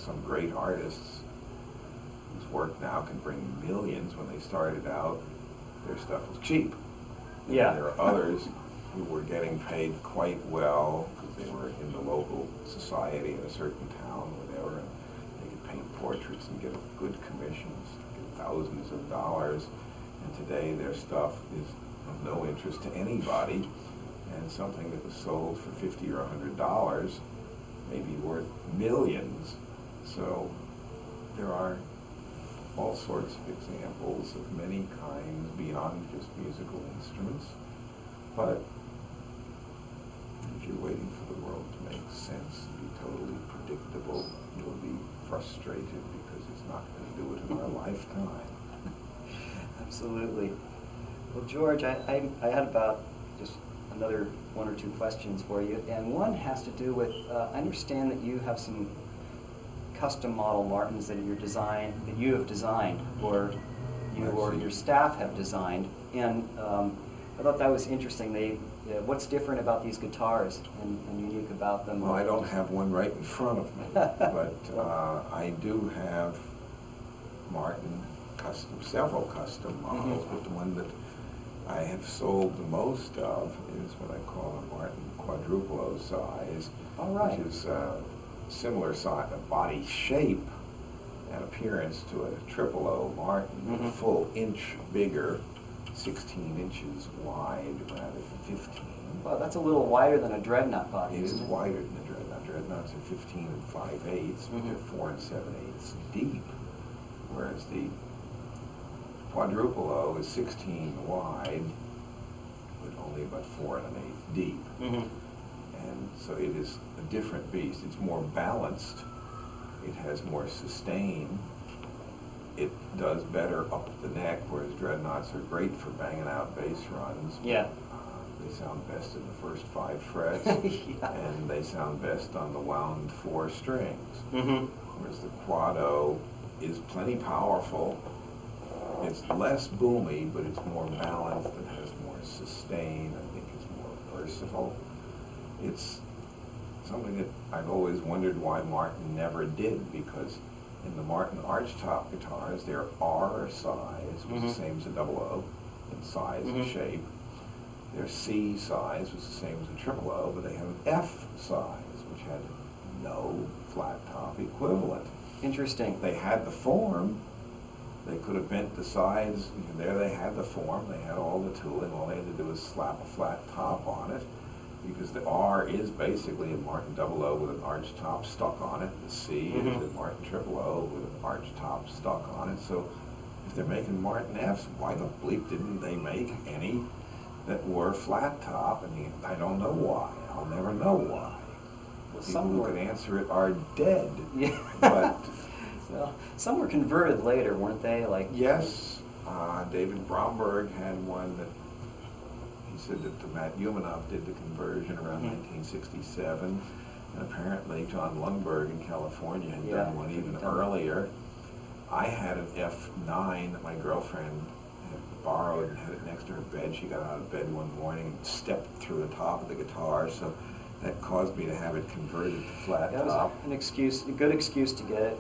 some great artists whose work now can bring millions. When they started out, their stuff was cheap. Yeah. And there are others who were getting paid quite well because they were in the local society in a certain town, whatever, and they could paint portraits and get good commissions, get thousands of dollars. And today their stuff is of no interest to anybody, and something that was sold for $50 or $100 may be worth millions. So there are all sorts of examples of many kinds beyond just musical instruments. But if you're waiting for the world to make sense and be totally predictable, you'll be frustrated because it's not going to do it in our lifetime. Absolutely. Well, George, I had about just another one or two questions for you, and one has to do with, I understand that you have some custom model Martins that you have designed, or you or your staff have designed, and I thought that was interesting. What's different about these guitars and unique about them? Well, I don't have one right in front of me, but I do have several custom models, but the one that I have sold the most of is what I call a Martin Quadrupole size, right. Which is similar size, body shape and appearance to a triple O Martin, a full inch bigger, 16 inches wide rather than 15. Well, that's a little wider than a dreadnought body. It is wider than a dreadnought. Dreadnoughts are 15 5/8, but they're 4 7/8 deep, whereas the Quadruple O is 16 wide, but only about 4 1/8 deep. And so it is a different beast. It's more balanced. It has more sustain. It does better up the neck, whereas dreadnoughts are great for banging out bass runs. Yeah. They sound best in the first 5 frets, Yeah. and they sound best on the wound 4 strings. Whereas the Quad O is plenty powerful. It's less boomy, but it's more balanced and has more sustain. I think it's more versatile. It's something that I've always wondered why Martin never did, because in the Martin archtop guitars, their R size was the same as a double O in size and shape. Their C size was the same as a triple O, but they have an F size, which had no flat top equivalent. Interesting. They had the form. They could have bent the sides. There they had the form. They had all the tooling. All they had to do was slap a flat top on it, because the R is basically a Martin double O with an arch top stuck on it. The C is a Martin triple O with an arch top stuck on it. So if they're making Martin Fs, why the bleep didn't they make any that were flat top? And I don't know why. I'll never know why. Well, People who can answer it are dead. Yeah. But well, some were converted later, weren't they? Like yes, David Bromberg had one that he said that Matt Umanoff did the conversion around 1967, and apparently John Lundberg in California had done one even earlier. I had an F9 that my girlfriend had borrowed and had it next to her bed. She got out of bed one morning and stepped through the top of the guitar, so that caused me to have it converted to flat that top. was a good excuse to get it,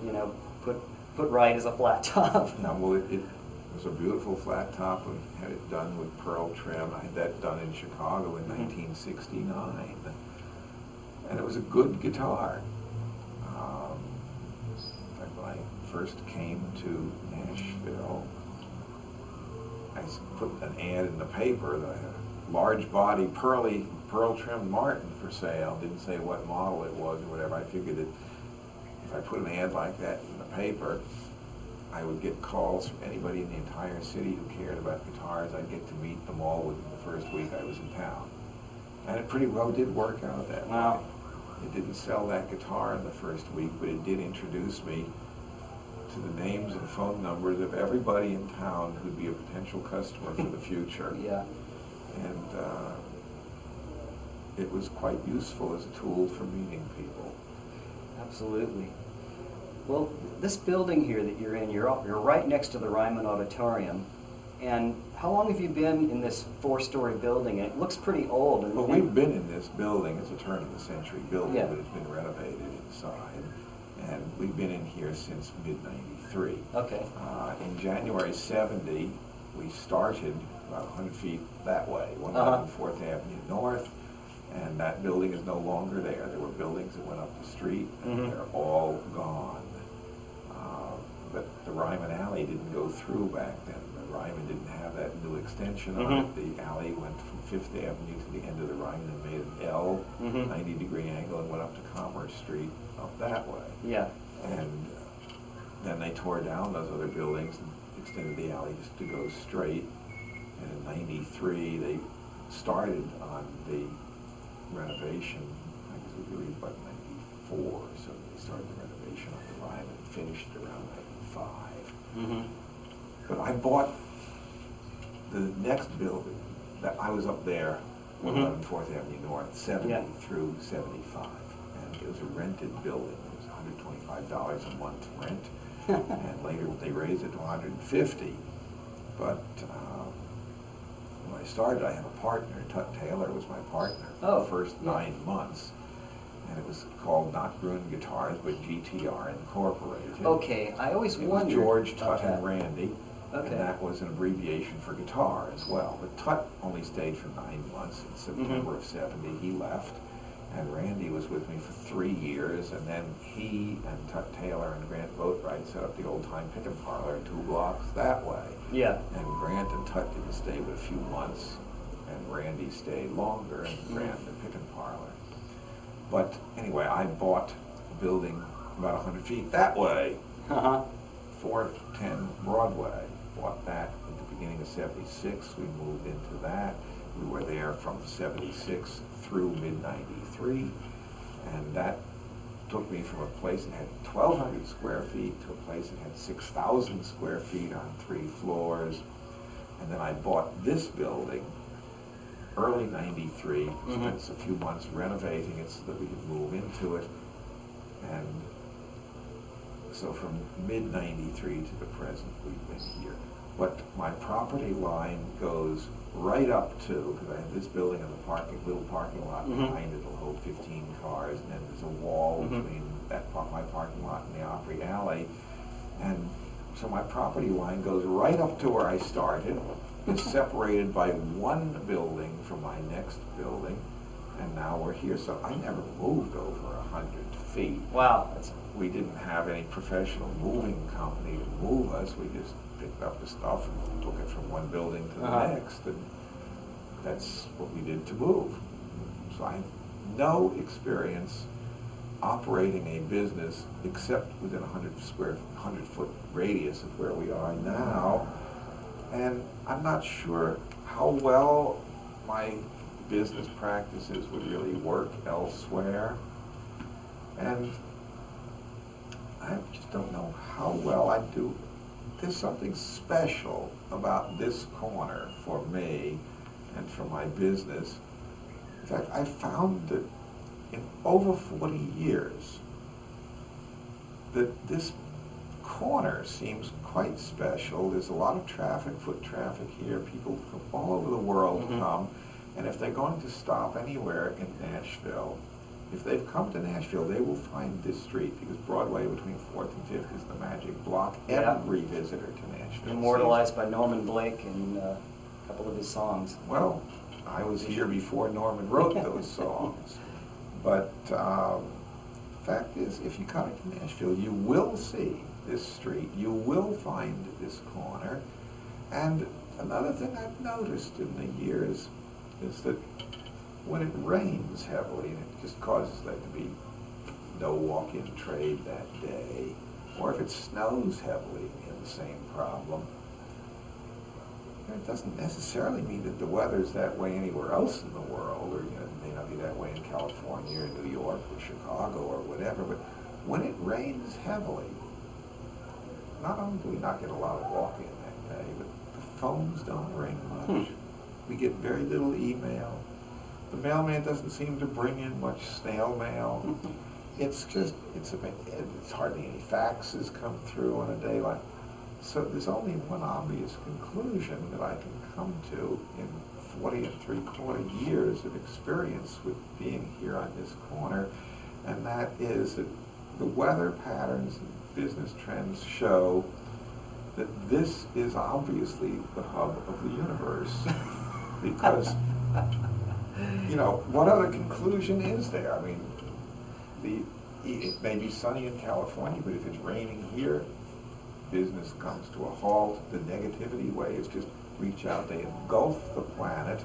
put right as a flat top. Yeah, well, it was a beautiful flat top. We had it done with pearl trim. I had that done in Chicago in 1969. And it was a good guitar. In fact, when I first came to Nashville, I put an ad in the paper that I had a large body pearl trim Martin for sale. Didn't say what model it was or whatever. I figured that if I put an ad like that in the paper, I would get calls from anybody in the entire city who cared about guitars. I'd get to meet them all within the first week I was in town. And it pretty well did work out that way. It didn't sell that guitar in the first week, but it did introduce me to the names and phone numbers of everybody in town who'd be a potential customer for the future. Yeah. And it was quite useful as a tool for meeting people. Absolutely. Well, this building here that you're in, you're right next to the Ryman Auditorium. And how long have you been in this 4-story building? It looks pretty old. Well, we've been in this building. It's a turn-of-the-century building, Yeah. but it's been renovated inside. and we've been in here since mid-93. Okay. In January 70, we started about 100 feet that way, 104th Avenue North, and that building is no longer there. There were buildings that went up the street, and they're all gone. But the Ryman Alley didn't go through back then. The Ryman didn't have that new extension on it. The alley went from 5th Avenue to the end of the Ryman and made an L, 90-degree angle, and went up to Commerce Street up that way. Yeah. And then they tore down those other buildings and extended the alley just to go straight. And in '93, they started on the renovation. I guess it was really about '94, so they started the renovation on the Ryman and finished around '95. But I bought the next building. That I was up there, 104th Avenue North, 70 through 75, and it was a rented building. It was $125 a month rent, and later they raised it to $150. But when I started, I had a partner. Tut Taylor was my partner for the first 9 months, and it was called not Gruhn Guitars, but GTR Incorporated. Okay, I always It wondered was George, about Tut, that. and Randy. Okay. And that was an abbreviation for guitar as well. But Tut only stayed for 9 months. In September of '70, he left. And Randy was with me for 3 years. And then he and Tut Taylor and Grant Boatwright set up the Old Time Pick and Parlor 2 blocks that way. Yeah. And Grant and Tut didn't stay but a few months. And Randy stayed longer, and Grant the Pick and Parlor. But anyway, I bought a building about 100 feet that way. 410 Broadway. Bought that at the beginning of '76. We moved into that. We were there from '76 through mid-93, and that took me from a place that had 1,200 square feet to a place that had 6,000 square feet on 3 floors. And then I bought this building early '93, spent a few months renovating it so that we could move into it. And so from mid-93 to the present, we've been here. But my property line goes right up to, because I have this building and the little parking lot behind it will hold 15 cars, and then there's a wall between my parking lot and the Opry Alley. And so my property line goes right up to where I started. It's separated by one building from my next building, and now we're here. So I never moved over 100 feet. Wow. We didn't have any professional moving company to move us. We just picked up the stuff and took it from one building to the next, and that's what we did to move. So I have no experience operating a business except within a 100-foot radius of where we are now, and I'm not sure how well my business practices would really work elsewhere, and I just don't know how well I'd do. There's something special about this corner for me and for my business. In fact, I found that in over 40 years that this corner seems quite special. There's a lot of traffic, foot traffic here. People from all over the world come, and if they're going to stop anywhere in Nashville, if they've come to Nashville, they will find this street, because Broadway between 4th and 5th is the magic block. Every visitor to Nashville Immortalized by Norman Blake in a couple of his songs. Well, I was here before Norman wrote those songs. But fact is, if you come to Nashville, you will see this street. You will find this corner. And another thing I've noticed in the years is that when it rains heavily, and it just causes there to be no walk-in trade that day, or if it snows heavily, we have the same problem. It doesn't necessarily mean that the weather's that way anywhere else in the world, or it may not be that way in California or New York or Chicago or whatever, but when it rains heavily, not only do we not get a lot of walk-in that day, but the phones don't ring much. We get very little email. The mailman doesn't seem to bring in much snail mail. It's hardly any faxes come through on a day like. So there's only one obvious conclusion that I can come to in 40 3/4 years of experience with being here on this corner, and that is that the weather patterns and business trends show that this is obviously the hub of the universe. Because, you know, what other conclusion is there? I mean, it may be sunny in California, but if it's raining here, business comes to a halt. The negativity waves just reach out, they engulf the planet,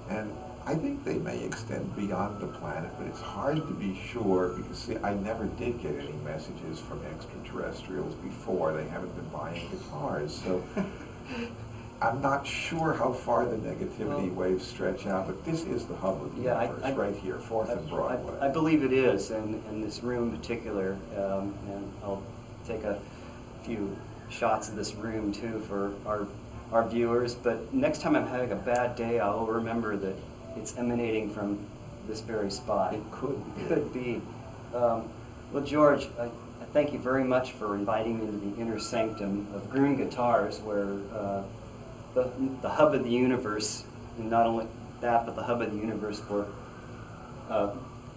and I think they may extend beyond the planet, but it's hard to be sure because, see, I never did get any messages from extraterrestrials before. They haven't been buying guitars, so I'm not sure how far the negativity waves stretch out, but this is the hub of the universe, right here, 4th and Broadway. I believe it is, and in this room in particular, and I'll take a few shots of this room too for our viewers, but next time I'm having a bad day, I'll remember that it's emanating from this very spot. It could be. It could be. Well, George, I thank you very much for inviting me into the inner sanctum of Gruhn Guitars, where the hub of the universe, and not only that, but the hub of the universe for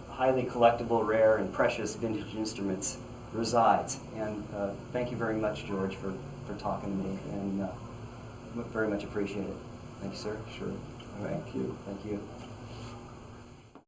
highly collectible, rare, and precious vintage instruments resides. And thank you very much, George, for talking to me, and very much appreciate it. Thank you, sir. Sure. Thank you. Thank you.